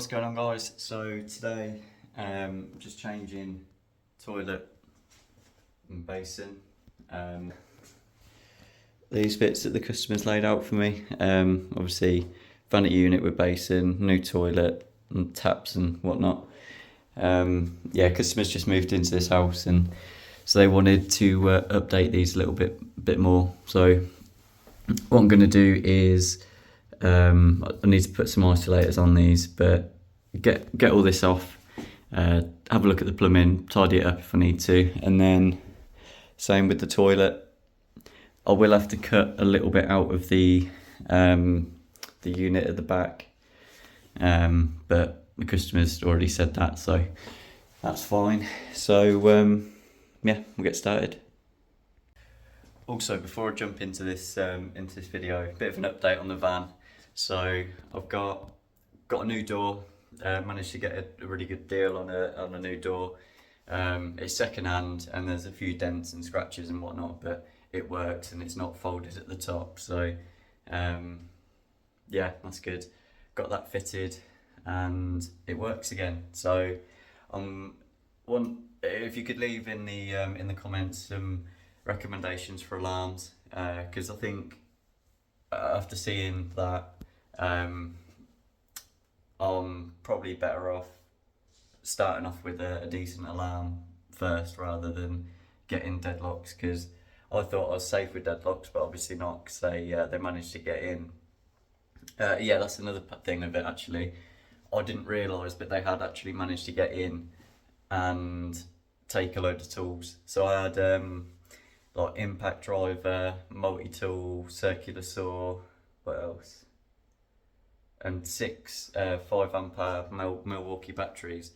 What's going on, guys? So today just changing toilet and basin. These bits that the customer's laid out for me, obviously vanity unit with basin, new toilet and taps and whatnot. Customers just moved into this house, and so they wanted to update these a little bit more. So what I'm going to do is I need to put some isolators on these, but get all this off, have a look at the plumbing, tidy it up if I need to, and then same with the toilet. I will have to cut a little bit out of the unit at the back, but the customer's already said that, so that's fine. So we'll get started. Also, before I jump into this video, a bit of an update on the van. So I've got a new door. Managed to get a really good deal on a new door. It's second hand, and there's a few dents and scratches and whatnot, but it works and it's not folded at the top. So that's good. Got that fitted and it works again. So if you could leave in the comments some recommendations for alarms, because I think after seeing that, I'm probably better off starting off with a decent alarm first rather than getting deadlocks, because I thought I was safe with deadlocks, but obviously not, because they managed to get in. That's another thing of it, actually. I didn't realise, but they had actually managed to get in and take a load of tools. So I had like impact driver, multi-tool, circular saw, what else? And 6 5-ampere Milwaukee batteries.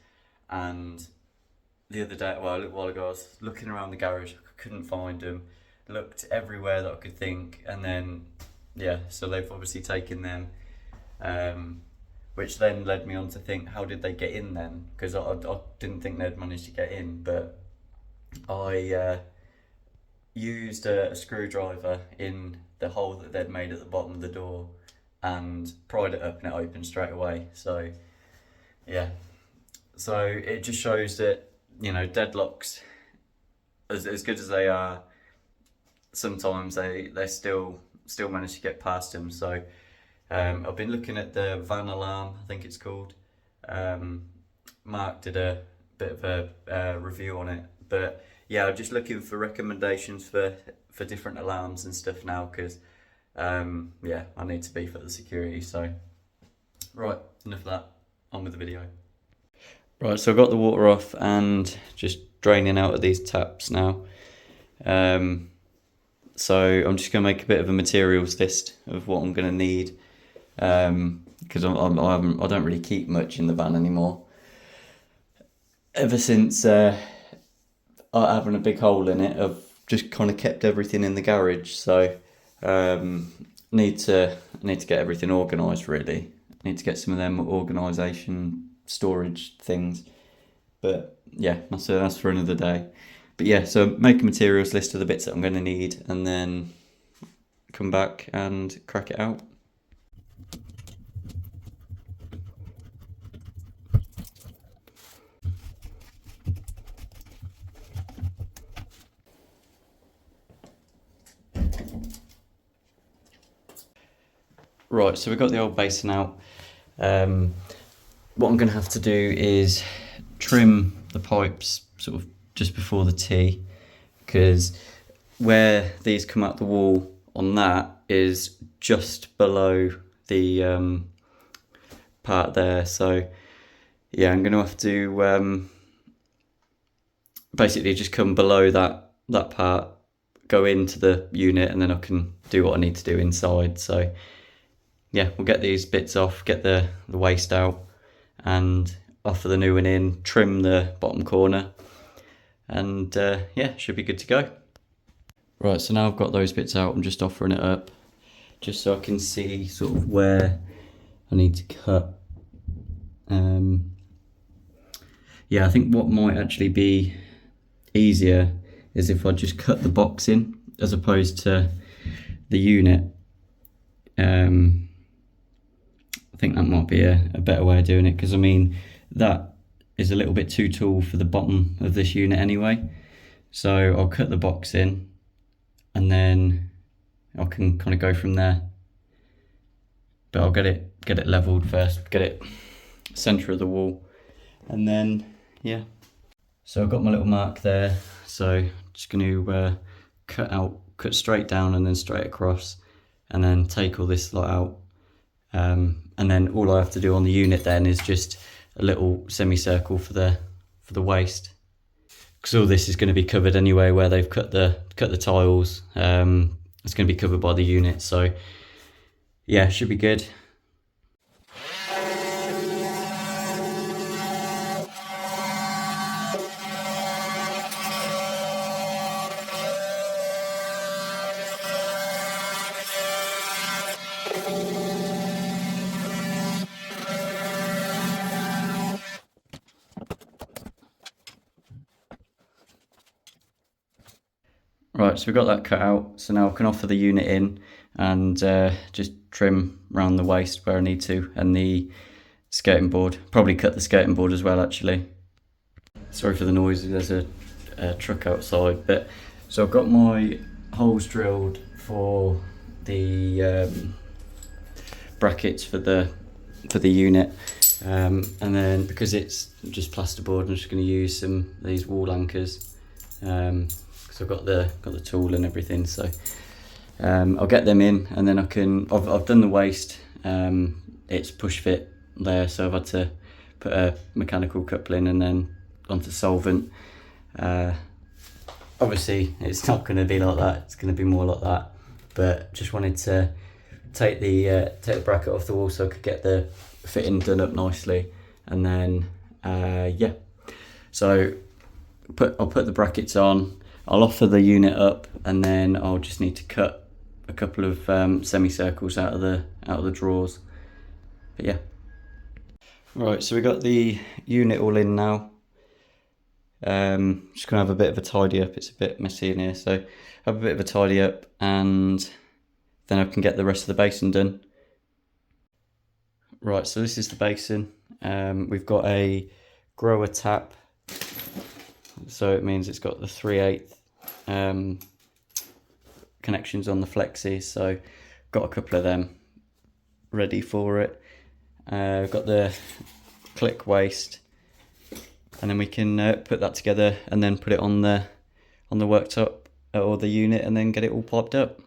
And the other day, a little while ago, I was looking around the garage, I couldn't find them, looked everywhere that I could think, and then so they've obviously taken them, which then led me on to think, how did they get in then? Because I didn't think they'd managed to get in, but I used a screwdriver in the hole that they'd made at the bottom of the door and pried it up, and it opened straight away. So it just shows that, deadlocks, as good as they are, sometimes they still manage to get past them. So I've been looking at the van alarm, I think it's called. Mark did a bit of a review on it, but I'm just looking for recommendations for different alarms and stuff now, because I need to beef up the security. So right, enough of that, on with the video. Right, so I've got the water off and just draining out of these taps now. So I'm just going to make a bit of a materials list of what I'm going to need, because I don't really keep much in the van anymore. Ever since having a big hole in it, I've just kind of kept everything in the garage. So need to get everything organised, really. Need to get some of them organisation storage things, but that's for another day. But so make a materials list of the bits that I'm going to need, and then come back and crack it out. Right, so we've got the old basin out. What I'm going to have to do is trim the pipes sort of just before the T, because where these come out the wall on that is just below the part there. So I'm going to have to basically just come below that part, go into the unit, and then I can do what I need to do inside. So we'll get these bits off, get the waste out, and offer the new one in, trim the bottom corner, and should be good to go. Right, so now I've got those bits out, I'm just offering it up, just so I can see sort of where I need to cut. I think what might actually be easier is if I just cut the box in as opposed to the unit. I think that might be a better way of doing it, because I mean that is a little bit too tall for the bottom of this unit anyway. So I'll cut the box in and then I can kind of go from there. But I'll get it leveled first, get it center of the wall, and then yeah. So I've got my little mark there, so just going to cut straight down and then straight across, and then take all this lot out. And then all I have to do on the unit then is just a little semicircle for the waist, because all this is going to be covered anyway where they've cut the tiles. It's going to be covered by the unit, so yeah, should be good. Right, so we've got that cut out, so now I can offer the unit in and just trim around the waist where I need to, and the skirting board. Probably cut the skirting board as well, actually. Sorry for the noise, there's a truck outside. But so I've got my holes drilled for the brackets for the unit, and then because it's just plasterboard, I'm just going to use some of these wall anchors. I've got the tool and everything, so I'll get them in, and then I've done the waist. It's push fit there, so I've had to put a mechanical coupling and then onto solvent. Obviously it's not going to be like that, it's going to be more like that, but just wanted to take the bracket off the wall so I could get the fitting done up nicely, and then yeah, so I'll put the brackets on, I'll offer the unit up, and then I'll just need to cut a couple of semicircles out of the drawers. But yeah. Right, so we got the unit all in now. Just gonna have a bit of a tidy up. It's a bit messy in here, so have a bit of a tidy up, and then I can get the rest of the basin done. Right, so this is the basin. We've got a grower tap, so it means it's got the 3/8 connections on the flexi, so got a couple of them ready for it. Got the click waist, and then we can put that together and then put it on the worktop or the unit, and then get it all piped up.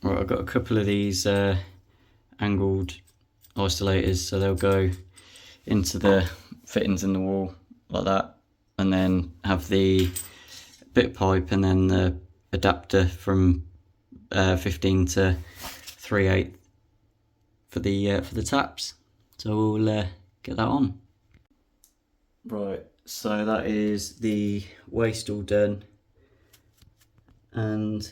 Right, I've got a couple of these angled isolators, so they'll go into the fittings in the wall like that, and then have the bit pipe and then the adapter from 15 to 3/8 for the taps. So we'll get that on. Right, so that is the waist all done, and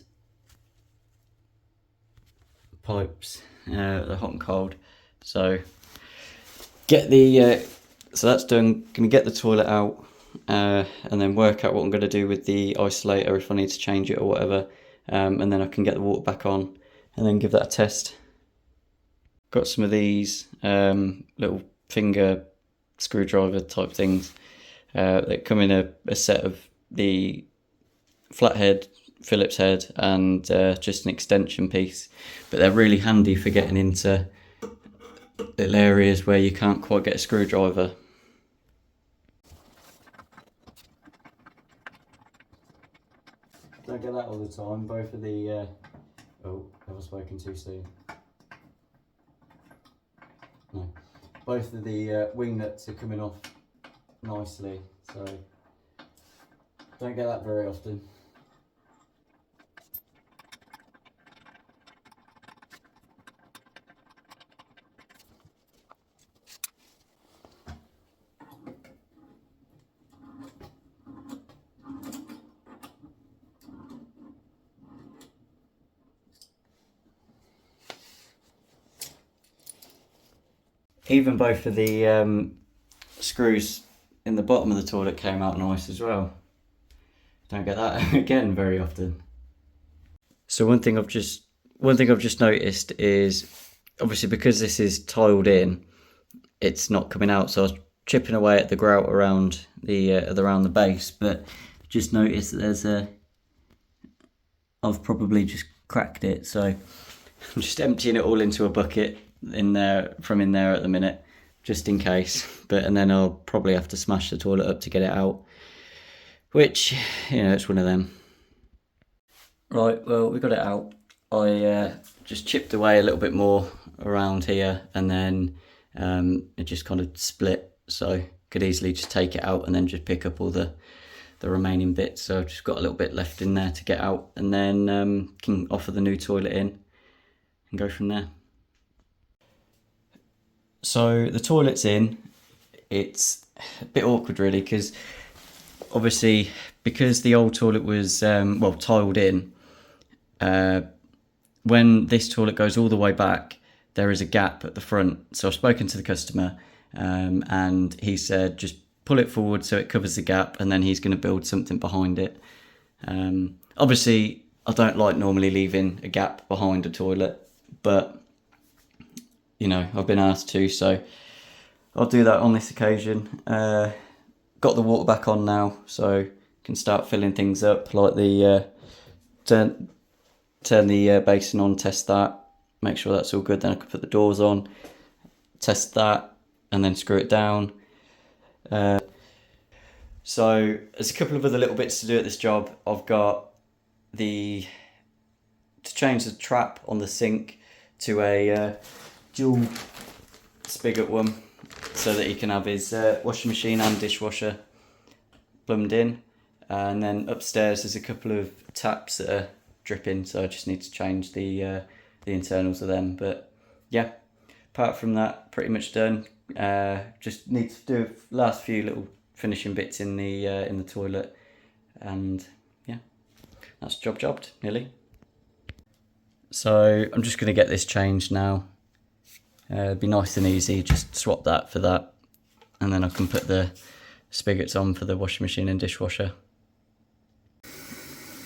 pipes, the hot and cold. So get the so that's done. Gonna get the toilet out, and then work out what I'm gonna do with the isolator, if I need to change it or whatever, and then I can get the water back on, and then give that a test. Got some of these little finger screwdriver type things that come in a set of the flathead, Phillips head, and just an extension piece, but they're really handy for getting into little areas where you can't quite get a screwdriver. Don't get that all the time. Both of the oh, have I spoken too soon? No. Both of the wing nuts are coming off nicely, so don't get that very often. Even both of the screws in the bottom of the toilet came out nice as well. Don't get that again very often. So one thing I've just noticed is, obviously because this is tiled in, it's not coming out. So I was chipping away at the grout around the base, but just noticed that there's I've probably just cracked it. So I'm just emptying it all into a bucket in there at the minute, just in case. And then I'll probably have to smash the toilet up to get it out, which, you know, it's one of them. Right, well, we got it out. I just chipped away a little bit more around here, and then it just kind of split, so could easily just take it out and then just pick up all the remaining bits. So I've just got a little bit left in there to get out, and then can offer the new toilet in and go from there. So the toilet's in. It's a bit awkward really, because obviously because the old toilet was tiled in, when this toilet goes all the way back, there is a gap at the front. So I've spoken to the customer, and he said just pull it forward so it covers the gap, and then he's going to build something behind it. Obviously I don't like normally leaving a gap behind a toilet, but you know, I've been asked to, so I'll do that on this occasion. Got the water back on now, so can start filling things up, like the turn the basin on, test that, make sure that's all good. Then I can put the doors on, test that, and then screw it down. So there's a couple of other little bits to do at this job. I've got to change the trap on the sink to a dual spigot one, so that he can have his washing machine and dishwasher plumbed in. And then upstairs there's a couple of taps that are dripping, so I just need to change the internals of them. But yeah, apart from that, pretty much done. Just need to do last few little finishing bits in the toilet, and yeah, that's jobbed nearly. So I'm just going to get this changed now. It'd be nice and easy, just swap that for that, and then I can put the spigots on for the washing machine and dishwasher.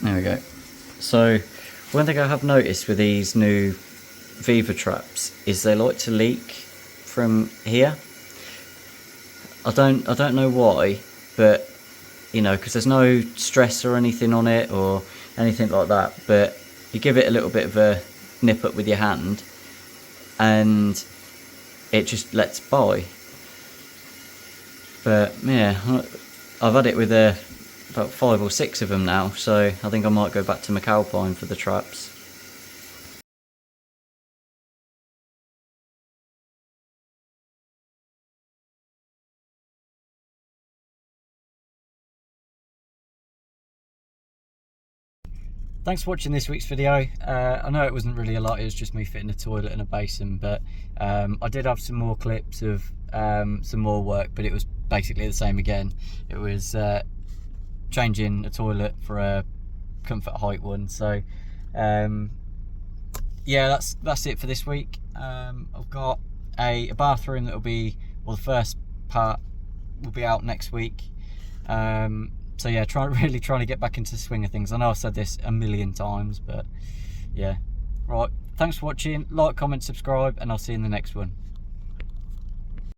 There we go. So one thing I have noticed with these new Viva traps is they like to leak from here. I don't know why, but you know, because there's no stress or anything on it or anything like that, but you give it a little bit of a nip up with your hand and it just lets by. But yeah, I've had it with about 5 or 6 of them now, so I think I might go back to McAlpine for the traps. Thanks for watching this week's video. I know it wasn't really a lot, it was just me fitting a toilet and a basin, but I did have some more clips of some more work, but it was basically the same again. It was changing a toilet for a comfort height one. So yeah, that's it for this week. I've got a bathroom that will be, well, the first part will be out next week. So yeah, really trying to get back into the swing of things. I know I've said this a million times, but yeah. Right, thanks for watching. Like, comment, subscribe, and I'll see you in the next one.